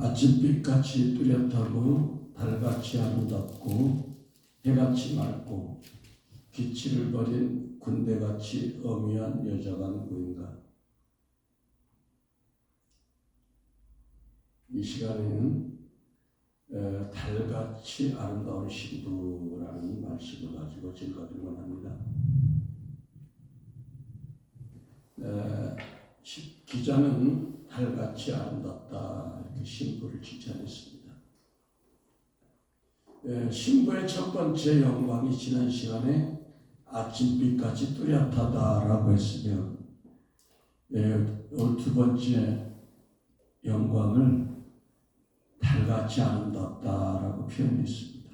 아침빛같이 뚜렷하고 달같이 아름답고 해같이 맑고 기치를 버린 군대같이 엄위한 여자가 누구인가? 이 시간에는 달같이 아름다운 신부라는 말씀을 가지고 증거를 원합니다. 기자는 달같이 아름답다 이렇게 신부를 칭찬했습니다. 신부의 첫 번째 영광이 지난 시간에 아침빛같이 뚜렷하다라고 했으며 오늘 두 번째 영광을 달같이 아름답다라고 표현했습니다.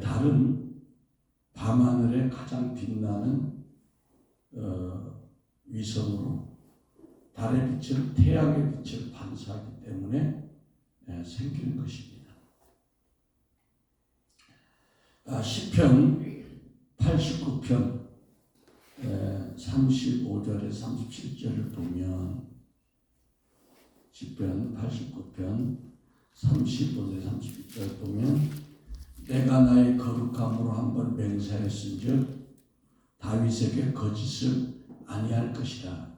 달은 밤하늘에 가장 빛나는 위성으로 달의 빛을 태양의 빛을 반사하기 때문에 생기는 것입니다. 시편 89편 35절에 37절을 보면 시편 89편 35절 37절 보면 내가 나의 거룩함으로 한번 맹세했은즉 다윗에게 거짓을 아니할 것이다.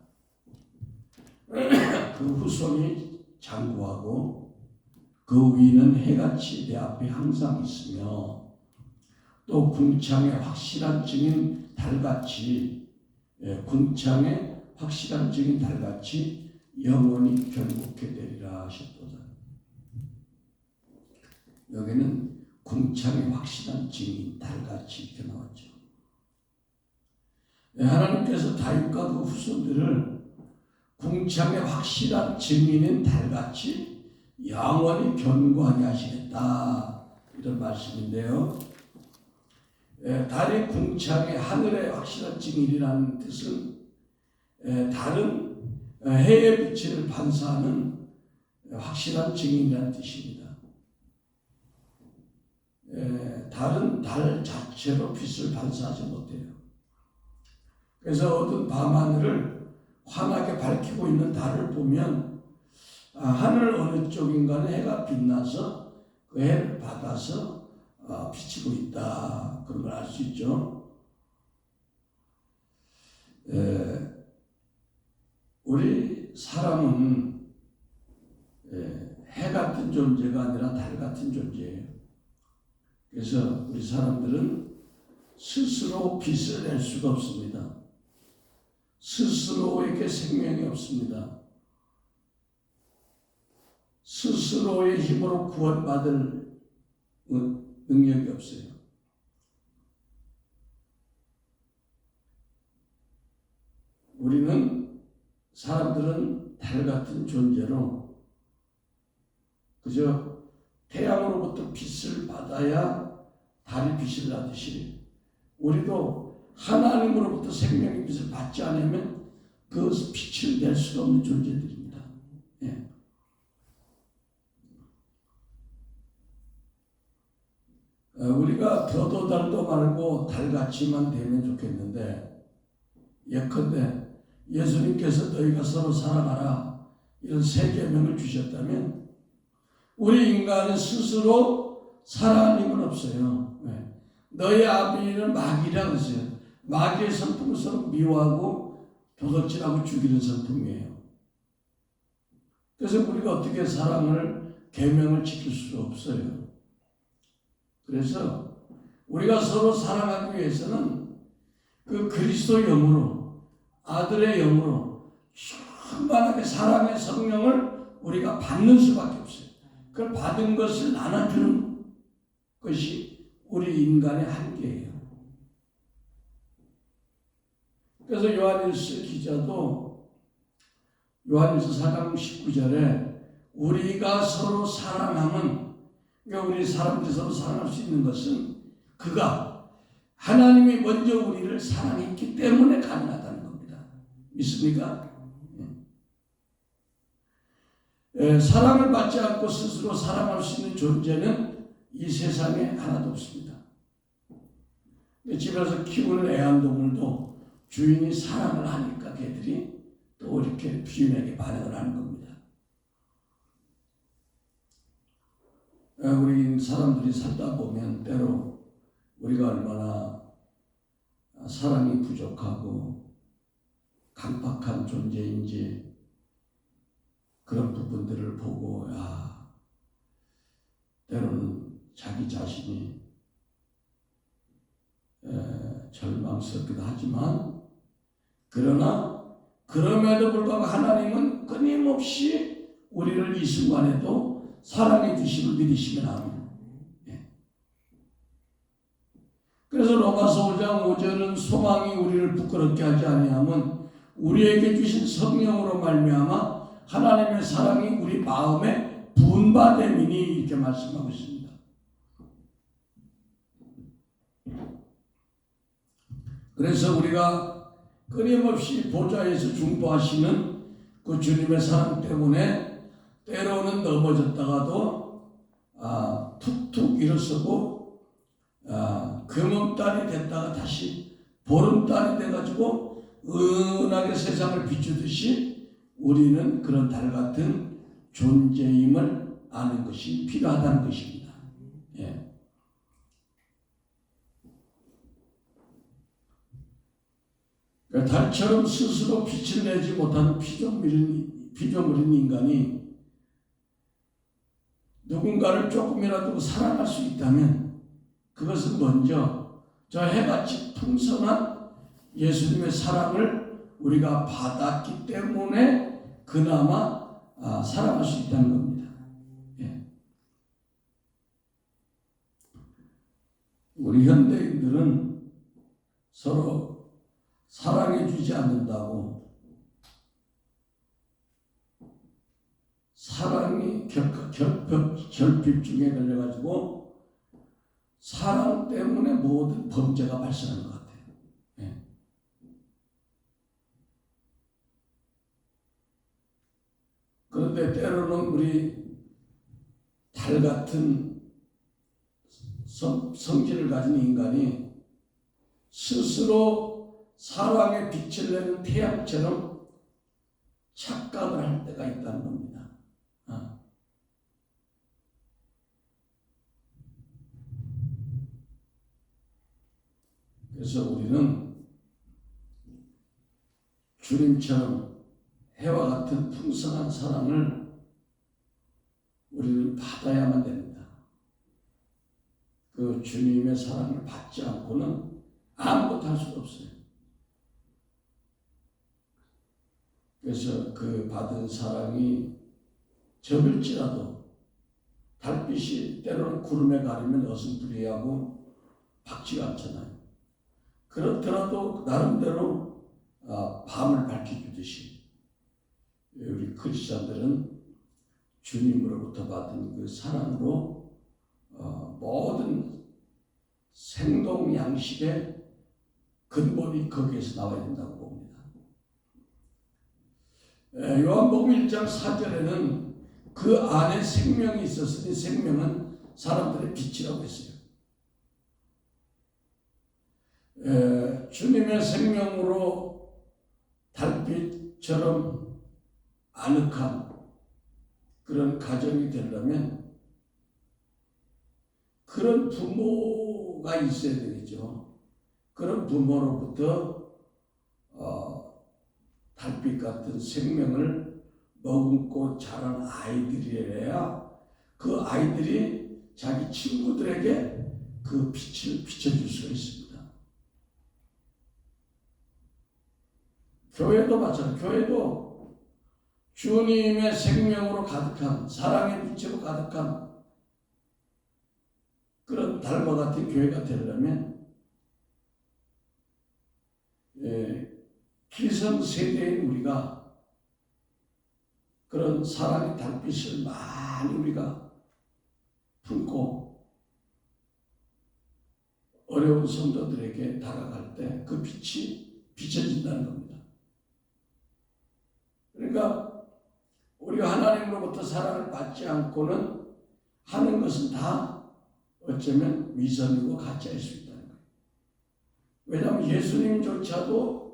그 후손이 장구하고 그 위는 해같이 내 앞에 항상 있으며 또 궁창의 확실한 증인 달같이 궁창의 확실한 증인 달같이 영원히 견고케 되리라 하셨도다. 여기는 궁창의 확실한 증인 달같이 이렇게 나왔죠. 하나님께서 다윗과 그 후손들을 궁창의 확실한 증인인 달같이 영원히 견고하게 하시겠다 이런 말씀인데요. 달이 궁창의 하늘의 확실한 증인이라는 뜻은 달은 해의 빛을 반사하는 확실한 증인이라는 뜻입니다. 달은 달 자체로 빛을 반사하지 못해요. 그래서 어두운 밤하늘을 환하게 밝히고 있는 달을 보면 하늘 어느 쪽인가는 해가 빛나서 그 해를 받아서 비치고 있다 그런 걸 알 수 있죠. 우리 사람은 해 같은 존재가 아니라 달 같은 존재예요. 그래서 우리 사람들은 스스로 빛을 낼 수가 없습니다. 스스로에게 생명이 없습니다. 스스로의 힘으로 구원받을 능력이 없어요. 우리는 사람들은 달 같은 존재로 그저 태양으로부터 빛을 받아야 달이 빛을 나듯이 우리도 하나님으로부터 생명의 빛을 받지 않으면 그 빛을 낼 수가 없는 존재들입니다. 예. 우리가 더도 달도 말고 달같이만 되면 좋겠는데 예컨대 예수님께서 너희가 서로 사랑하라 이런 세 계명을 주셨다면 우리 인간은 스스로 사랑하는 힘은 없어요. 네. 너희 아비는 마귀라 그러세요. 마귀의 성품은 서로 미워하고 도둑질하고 죽이는 성품이에요. 그래서 우리가 어떻게 사랑을 계명을 지킬 수 없어요. 그래서 우리가 서로 사랑하기 위해서는 그 그리스도 영으로 아들의 영으로 충만하게 사랑의 성령을 우리가 받는 수밖에 없어요. 그걸 받은 것을 나눠주는 것이 우리 인간의 한계예요. 그래서 요한일서 기자도 요한일서 4장 19절에 우리가 서로 사랑하면 그러니까 우리 사람들이 서로 사랑할 수 있는 것은 그가 하나님이 먼저 우리를 사랑했기 때문에 가능하다는 겁니다. 믿습니까? 사랑을 받지 않고 스스로 사랑할 수 있는 존재는 이 세상에 하나도 없습니다. 집에서 키우는 애완동물도 주인이 사랑을 하니까 걔들이 또 이렇게 주인에게 반응을 하는 겁니다. 우리 사람들이 살다 보면 때로 우리가 얼마나 사랑이 부족하고 강박한 존재인지 그런 부분들을 보고 때로는 자기 자신이 절망스럽기도 하지만 그러나 그럼에도 불구하고 하나님은 끊임없이 우리를 이 순간에도 사랑해 주심을 믿으시면 합니다. 그래서 로마서 5장 5절은 소망이 우리를 부끄럽게 하지 아니하면 우리에게 주신 성령으로 말미암아 하나님의 사랑이 우리 마음에 분바됨이니 이렇게 말씀하고 있습니다. 그래서 우리가 끊임없이 보좌에서 중보하시는 그 주님의 사랑 때문에 때로는 넘어졌다가도 툭툭 일어서고 금음달이 됐다가 다시 보름달이 돼가지고 은하게 세상을 비추듯이 우리는 그런 달 같은 존재임을 아는 것이 필요하다는 것입니다. 달처럼 스스로 빛을 내지 못하는 피조물인 인간이 누군가를 조금이라도 사랑할 수 있다면 그것은 먼저 저 해같이 풍성한 예수님의 사랑을 우리가 받았기 때문에 그나마 사랑할 수 있다는 겁니다. 우리 현대인들은 서로 사랑해 주지 않는다고 사랑이 결핍증에 걸려가지고 사랑 때문에 모든 범죄가 발생하는 것 같아요. 그런데 때로는 우리 달 같은 성질을 가진 인간이 스스로 사랑의 빛을 내는 태양처럼 착각을 할 때가 있다는 겁니다. 그래서 우리는 주님처럼 해와 같은 풍성한 사랑을 우리는 받아야만 됩니다. 그 주님의 사랑을 받지 않고는 아무것도 할 수가 없어요. 그래서 그 받은 사랑이 적을지라도 달빛이 때로는 구름에 가리면 어슴푸레하고 밝지가 않잖아요. 그렇더라도 나름대로 밤을 밝혀주듯이 우리 크리스찬들은 주님으로부터 받은 그 사랑으로 모든 생동 양식의 근본이 거기에서 나와야 된다고 봅니다. 요한복음 1장 4절에는 그 안에 생명이 있었으니 생명은 사람들의 빛이라고 했어요. 주님의 생명으로 달빛처럼 아늑한 그런 가정이 되려면 그런 부모가 있어야 되겠죠. 그런 부모로부터 달빛 같은 생명을 머금고 자란 아이들이어야 그 아이들이 자기 친구들에게 그 빛을 비춰줄 수가 있습니다. 교회도 마찬가지로 교회도 주님의 생명으로 가득한 사랑의 빛으로 가득한 그런 달과 같은 교회가 되려면 기성세대인 우리가 그런 사랑의 달빛을 많이 우리가 품고 어려운 성도들에게 다가갈 때 그 빛이 비춰진다는 겁니다. 그러니까 우리가 하나님으로부터 사랑을 받지 않고는 하는 것은 다 어쩌면 위선이고 가짜일 수 있다는 거예요. 왜냐하면 예수님조차도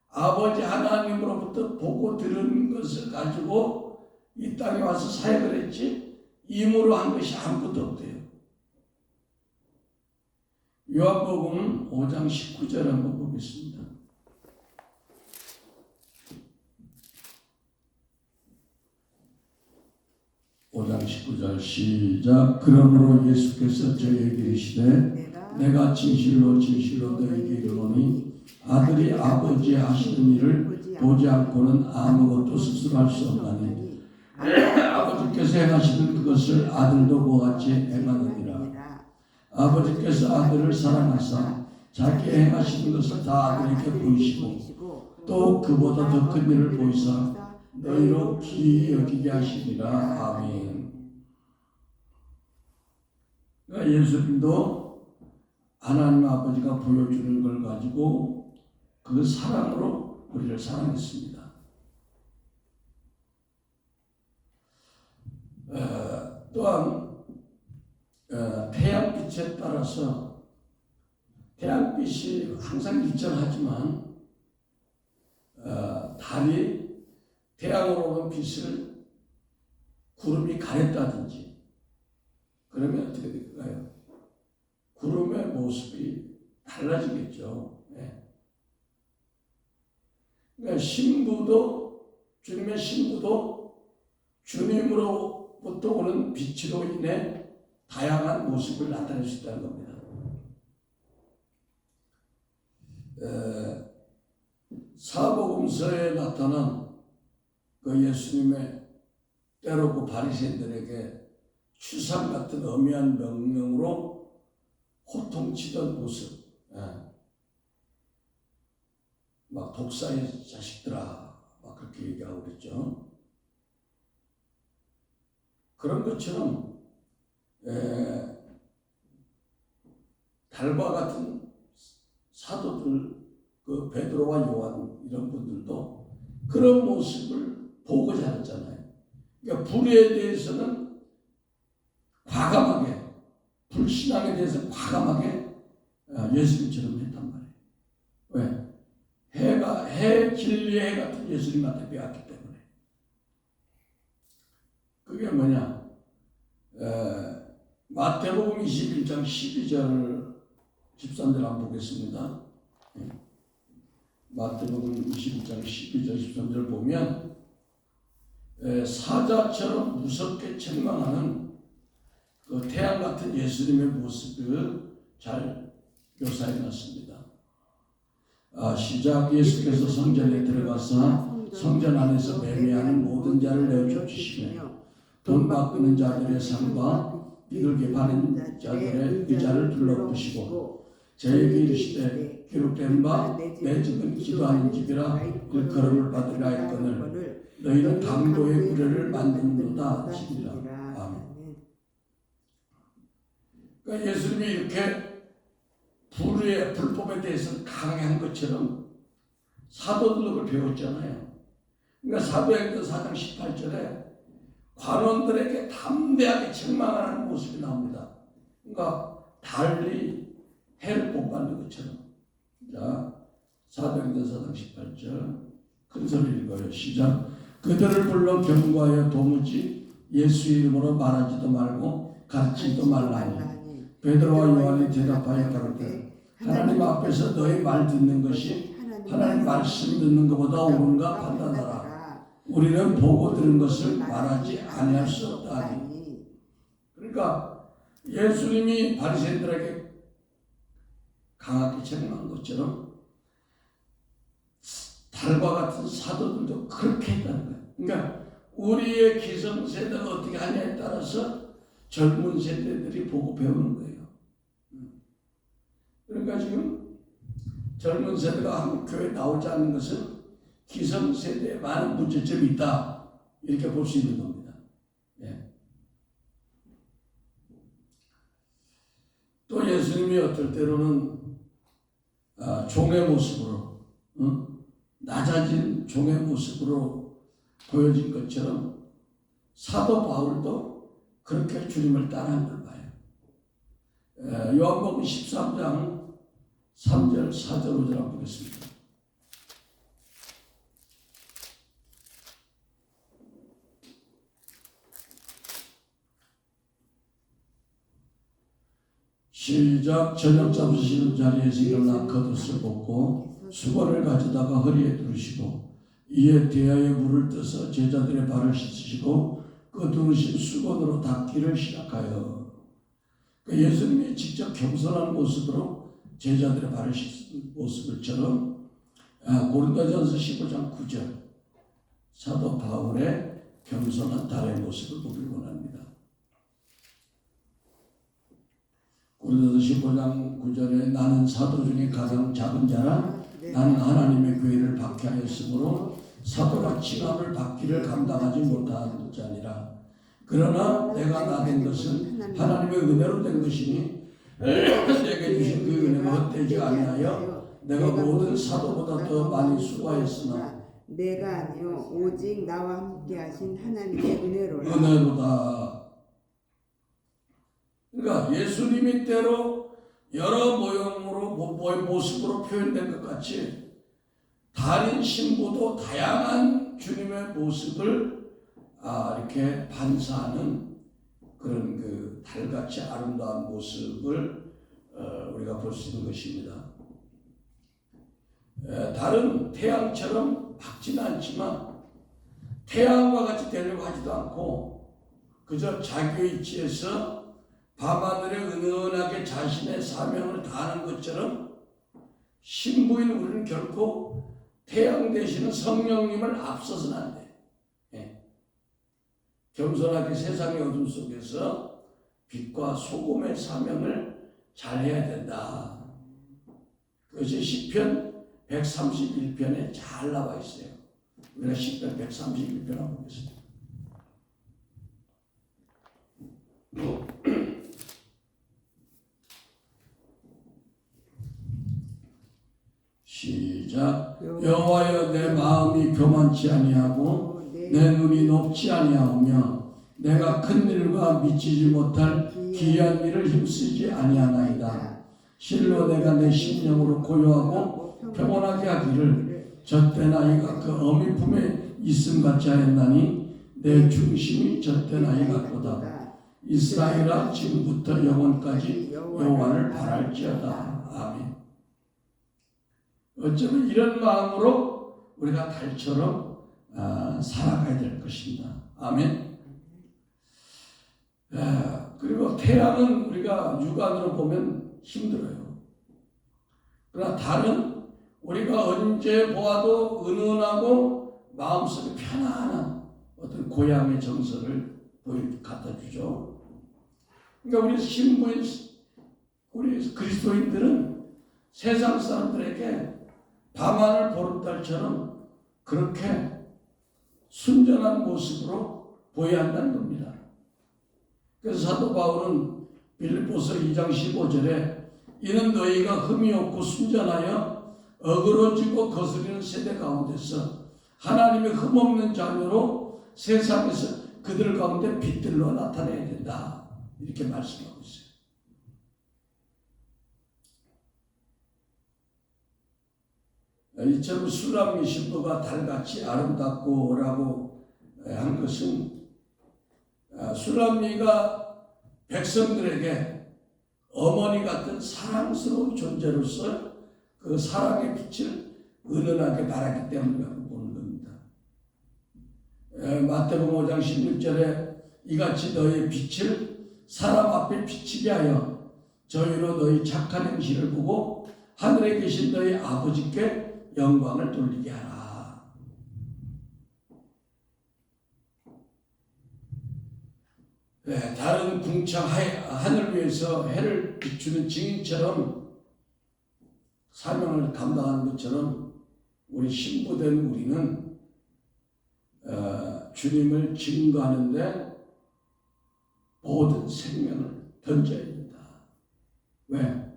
아버지 하나님으로부터 보고 들은 것을 가지고 이 땅에 와서 사역을 했지 임으로 한 것이 아무것도 없대요. 요한복음 5장 19절 한번 보겠습니다. 5장 19절 시작. 그러므로 예수께서 저희에게 이르시되 내가 진실로 진실로 너희에게 이르노니 아들이 아버지 하시는 일을 보지 않고는 아무것도 스스로 할 수 없나니 아버지께서 행하시는 그것을 아들도 그와 같이 행하느니라. 아버지께서 아들을 사랑하사 자기 행하시는 것을 다 아들에게 보이시고 또 그보다 더 큰 일을 보이사 너희로 귀히 여기게 하시리라. 아멘. 그러니까 예수님도 하나님 아버지가 보여주는 걸 가지고 그 사랑으로 우리를 사랑했습니다. 또한 태양빛에 따라서 태양빛이 항상 일정하지만 달이 태양으로 오는 빛을 구름이 가렸다든지 그러면 어떻게 될까요? 구름의 모습이 달라지겠죠. 네. 그러니까 주님의 신부도 주님으로부터 오는 빛으로 인해 다양한 모습을 나타낼 수 있다는 겁니다. 사복음서에 나타난 그 예수님의 때로 그 바리새인들에게 추상 같은 엄미한 명령으로 호통치던 모습, 막 독사의 자식들아, 막 그렇게 얘기하고 그랬죠. 그런 것처럼 달과 같은 사도들, 그 베드로와 요한 이런 분들도 그런 모습을 보고 자랐잖아요. 그러니까 불에 대해서는 과감하게, 불신앙에 대해서 과감하게 예수님처럼 했단 말이에요. 왜? 진리의 해 같은 예수님한테 배웠기 때문에. 그게 뭐냐? 마태복음 21장 12절 13절 한번 보겠습니다. 마태복음 21장 12절 13절 보면 사자처럼 무섭게 책망하는 그 태양 같은 예수님의 모습을 잘 묘사해 놨습니다. 시작. 예수께서 성전에 들어가서 성전 안에서 매매하는 모든 자를 내쫓으시며 돈 바꾸는 자들의 상과 비둘기 파는 자들의 의자를 둘러부시고 저에게 이르시되 기록된 바 내 집은 기도하는 집이라 일컬음을 받으라 했거늘 너희는 강도의 구례를 만든도다 하시리라. 아멘. 그러니까 예수님이 이렇게 불법에 대해서 강한 것처럼 사도들도 그걸 배웠잖아요. 그러니까 사도행전 4장 18절에 관원들에게 담대하게 책망하는 모습이 나옵니다. 그러니까 달리 해를 못 받는 것처럼. 자, 사도행전 4장 18절 큰 소리 읽어요. 시작. 그들을 불러 경고하여 도무지 예수 이름으로 말하지도 말고 가르치지도 말라니 베드로와 요한이 대답하여 가로되 하나님 앞에서 너희 말 듣는 것이 하나님 말씀 듣는 것보다 옳은가 판단하라. 우리는 보고 들은 것을 말하지 아니할 수 없다니. 그러니까 예수님이 바리새인들에게 강하게 책망한 것처럼 달과 같은 사도들도 그렇게 했다는 거예요. 그러니까 우리의 기성세대가 어떻게 하냐에 따라서 젊은 세대들이 보고 배우는 거예요. 그러니까 지금 젊은 세대가 한국 교회에 나오지 않는 것은 기성세대에 많은 문제점이 있다, 이렇게 볼 수 있는 겁니다. 예. 또 예수님이 어떨 때로는 종의 모습으로, 낮아진 종의 모습으로 보여진 것처럼 사도 바울도 그렇게 주님을 따라한 걸 봐요. 요한복음 13장 3절 4절 5절 한번 보겠습니다. 시작. 저녁 잡으시는 자리에서 일어나 겉옷을 벗고 수건을 가져다가 허리에 두르시고 이에 대야에 물을 떠서 제자들의 발을 씻으시고 그 두르신 수건으로 닦기를 시작하여 예수님이 직접 겸손한 모습으로 제자들의 발을 씻는 모습을처럼 고린도전서 15장 9절 사도 바울의 겸손한 달의 모습을 보길 원합니다. 고린도서 15장 9절에 나는 사도 중에 가장 작은 자라 나는 하나님의 교회를 박해하였으므로 사도가 칭함을 받기를 감당하지 못한 자니라. 그러나 내가 나된 것은 하나님의 은혜로 된 것이니 내게 주신 그 은혜가 헛되지 아니하여 내가 모든 사도보다 더 많이 수고하였으나 내가 아니요 오직 나와 함께 하신 하나님의 은혜로라. 은혜로다. 그러니까 예수님이 때로 여러 모형으로 모습으로 표현된 것 같이 달인 신부도 다양한 주님의 모습을 이렇게 반사하는 그런 그 달같이 아름다운 모습을 우리가 볼 수 있는 것입니다. 달은 태양처럼 밝지는 않지만 태양과 같이 되려고 하지도 않고 그저 자기의 위치에서 밤하늘에 은은하게 자신의 사명을 다하는 것처럼 신부인 우리는 결코 태양 되시는 성령님을 앞서서는 안 돼. 겸손하게 세상의 어둠 속에서 빛과 소금의 사명을 잘해야 된다. 그것이 시편 131편에 잘 나와 있어요. 우리가 시편 131편 한번 보겠습니다. 시작. 여호와여 내 마음이 교만치 아니하고 내 눈이 높지 아니하오며 내가 큰 일과 미치지 못할 기이한 일을 힘쓰지 아니하나이다. 실로 내가 내 심령으로 고요하고 평온하게 하기를 젖된 아이가 그 어미 품에 있음 같이 하였나니 내 중심이 젖된 아이 같도다. 이스라엘아 지금부터 영원까지 여호와를 바랄지어다. 아멘. 어쩌면 이런 마음으로 우리가 달처럼 살아가야 될 것입니다. 아멘. 그리고 태양은 우리가 육안으로 보면 힘들어요. 그러나 달은 우리가 언제 보아도 은은하고 마음속에 편안한 어떤 고향의 정서를 갖다 주죠. 그러니까 우리 신부인 우리 그리스도인들은 세상 사람들에게 밤하늘 보름달처럼 그렇게 순전한 모습으로 보여야 한다는 겁니다. 그래서 사도 바울은 빌립보서 2장 15절에 이는 너희가 흠이 없고 순전하여 어그러지고 거스리는 세대 가운데서 하나님의 흠없는 자녀로 세상에서 그들 가운데 빛들로 나타내야 된다. 이렇게 말씀하고 있어요. 이처럼 슐람미 신부가 달같이 아름답고 라고 한 것은 슐람미가 백성들에게 어머니 같은 사랑스러운 존재로서 그 사랑의 빛을 은은하게 발하기 때문이라고 보는 겁니다. 마태복음 5장 16절에 이같이 너희의 빛을 사람 앞에 비치게 하여 저희로 너희 착한 행실을 보고 하늘에 계신 너희 아버지께 영광을 돌리게 하라. 다른 궁창 하늘 위에서 해를 비추는 증인처럼 사명을 감당하는 것처럼 우리 신부된 우리는 주님을 증거하는데 모든 생명을 던져야 된다. 왜?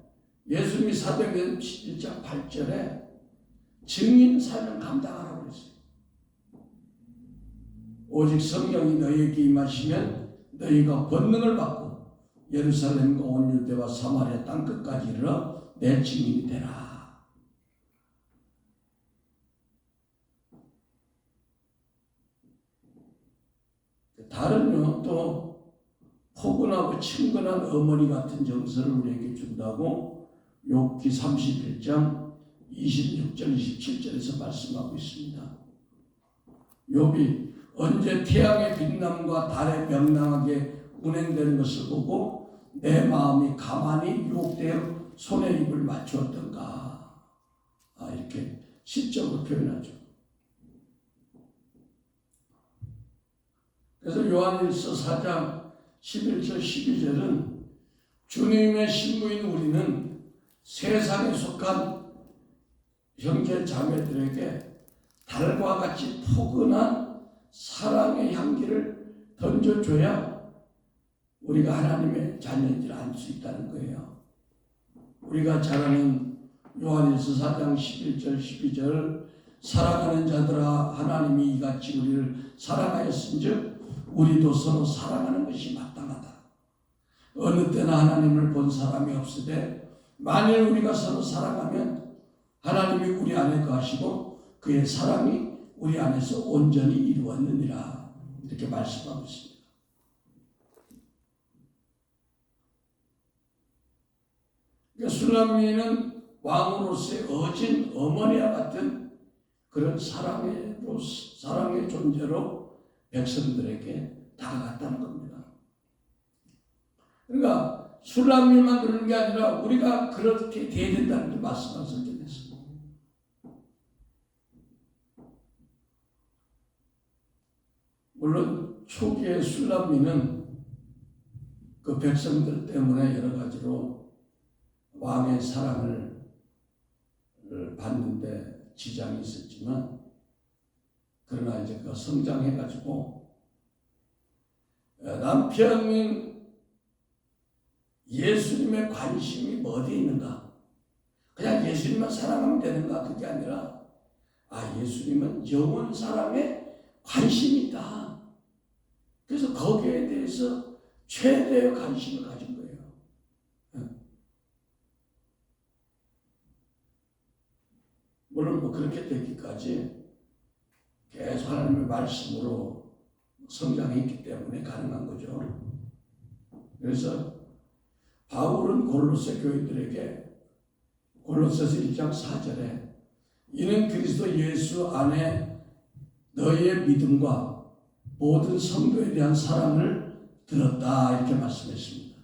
예수님이 사도행전 11장 8절에 증인 사명 감당하라고 그랬어요. 오직 성령이 너희에게 임하시면 너희가 권능을 받고 예루살렘과 온 유대와 사마리아 땅끝까지 이르러 내 증인이 되라. 다른요 또 포근하고 친근한 어머니 같은 정서를 우리에게 준다고 욥기 31장 26절 27절에서 말씀하고 있습니다. 욥이 언제 태양의 빛남과 달의 명랑하게 운행되는 것을 보고 내 마음이 가만히 유혹되어 손에 입을 맞추었던가, 이렇게 시적으로 표현하죠. 그래서 요한일서 4장 11절 12절은 주님의 신부인 우리는 세상에 속한 형제 자매들에게 달과 같이 포근한 사랑의 향기를 던져줘야 우리가 하나님의 자녀인지를 알 수 있다는 거예요. 우리가 잘 아는 요한일서 4장 11절 12절 사랑하는 자들아 하나님이 이같이 우리를 사랑하였은즉 우리도 서로 사랑하는 것이 마땅하다. 어느 때나 하나님을 본 사람이 없으되 만일 우리가 서로 사랑하면 하나님이 우리 안에 거하시고 그의 사랑이 우리 안에서 온전히 이루었느니라. 이렇게 말씀하고 있습니다. 그러니까 술람미는 왕으로서의 어진 어머니와 같은 그런 사랑의 존재로 백성들에게 다가갔다는 겁니다. 그러니까 술람미만 그러는 게 아니라 우리가 그렇게 돼야 된다는 말씀을 전했습니다. 물론 초기의 술람미는 그 백성들 때문에 여러 가지로 왕의 사랑을 받는데 지장이 있었지만, 그러나 이제 그 성장해가지고 남편인 예수님의 관심이 어디에 있는가? 그냥 예수님만 사랑하면 되는가? 그게 아니라 예수님은 영원 사랑에 관심이 있다. 그래서 거기에 대해서 최대의 관심을 가진 거예요. 물론 그렇게 되기까지 계속 하나님의 말씀으로 성장했기 때문에 가능한 거죠. 그래서 바울은 골로새 교인들에게 골로새서 1장 4절에 이는 그리스도 예수 안에 너희의 믿음과 모든 성도에 대한 사랑을 들었다, 이렇게 말씀했습니다.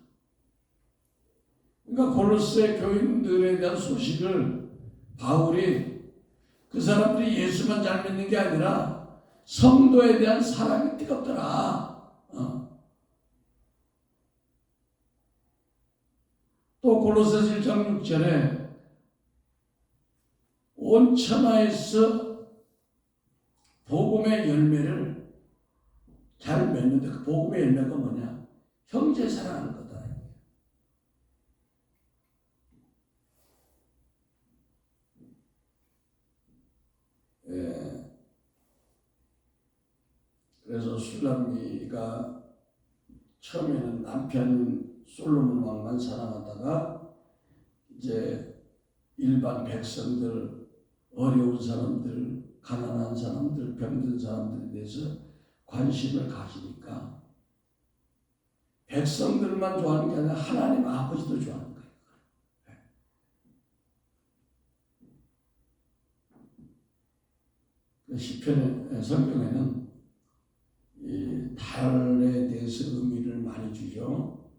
그러니까 골로새 교인들에 대한 소식을 바울이 그 사람들이 예수만 잘 믿는 게 아니라 성도에 대한 사랑이 뜨겁더라. 또 골로새서 1장 6절에 온 천하에서 복음의 열매를 잘 맺는데 그 복음의 열매가 뭐냐? 형제 사랑하는 거다. 그래서 술람미가 처음에는 남편 솔로몬 왕만 사랑하다가 이제 일반 백성들, 어려운 사람들, 가난한 사람들, 병든 사람들에 대해서 관심을 가지니까 백성들만 좋아하는 게 아니라 하나님 아버지도 좋아하는 거예요. 시편의 성경에는 이 달에 대해서 의미를 많이 주죠.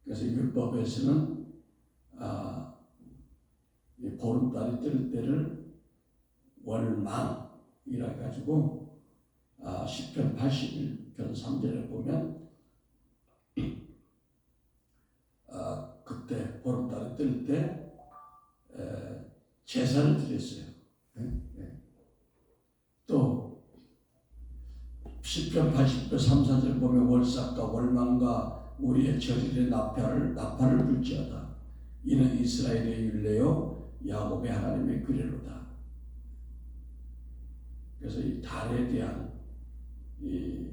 그래서 율법에서는 이 보름달이 뜰 때를 월망이라 해가지고 시편 81편 3절에 보면 그때 보름달이 뜰 때 제사를 드렸어요. 또 시편 80편 3, 4절 보면 월삭과 월망과 우리의 절일의 나팔을 불지어다. 이는 이스라엘의 율례요 야곱의 하나님의 규례로다. 그래서 이 달에 대한 이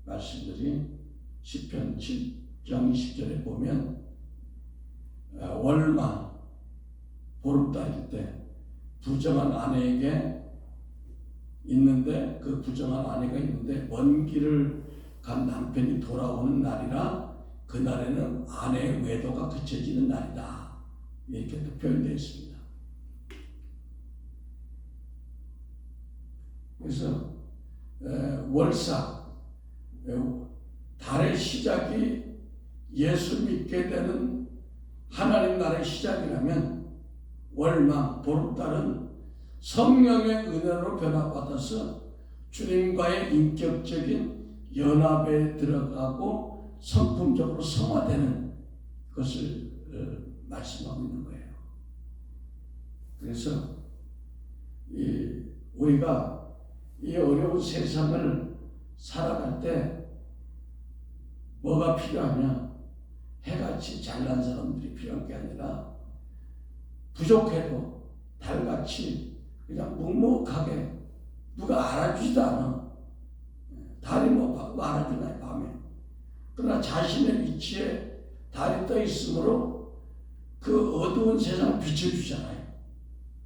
말씀들이 시편 7장 20절에 보면 월망 보름달일 때 부정한 아내에게 있는데 그 부정한 아내가 있는데 먼 길을 간 남편이 돌아오는 날이라 그날에는 아내의 외도가 그쳐지는 날이다. 이렇게 또 표현되어 있습니다. 그래서 월사, 달의 시작이 예수 믿게 되는 하나님 나라의 시작이라면 월망, 보름달은 성령의 은혜로 변화받아서 주님과의 인격적인 연합에 들어가고 성품적으로 성화되는 것을 말씀하고 있는 거예요. 그래서 우리가 이 어려운 세상을 살아갈 때 뭐가 필요하냐? 해같이 잘난 사람들이 필요한 게 아니라 부족해도 달같이 그냥 묵묵하게 누가 알아주지도 않아. 달이 뭐 알아주나요, 밤에. 그러나 자신의 위치에 달이 떠 있으므로 그 어두운 세상을 비춰주잖아요.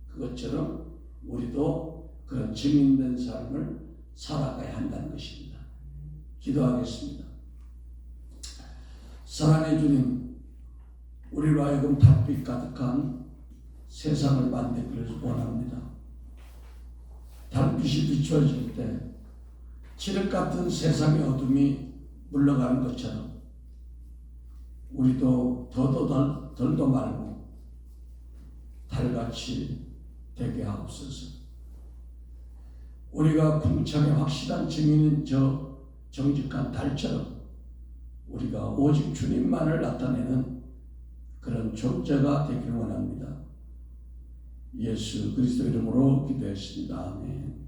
그것처럼 우리도 그런 증인된 삶을 살아가야 한다는 것입니다. 기도하겠습니다. 사랑의 주님, 우리로 하여금 달빛 가득한 세상을 만들기를 원합니다. 달빛이 비추어질 때 칠흑 같은 세상의 어둠이 물러가는 것처럼 우리도 덜도 말고 달같이 되게 하옵소서. 우리가 궁창의 확실한 증인인 저 정직한 달처럼 우리가 오직 주님만을 나타내는 그런 존재가 되기를 원합니다. 예수 그리스도 이름으로 기도했습니다. 아멘.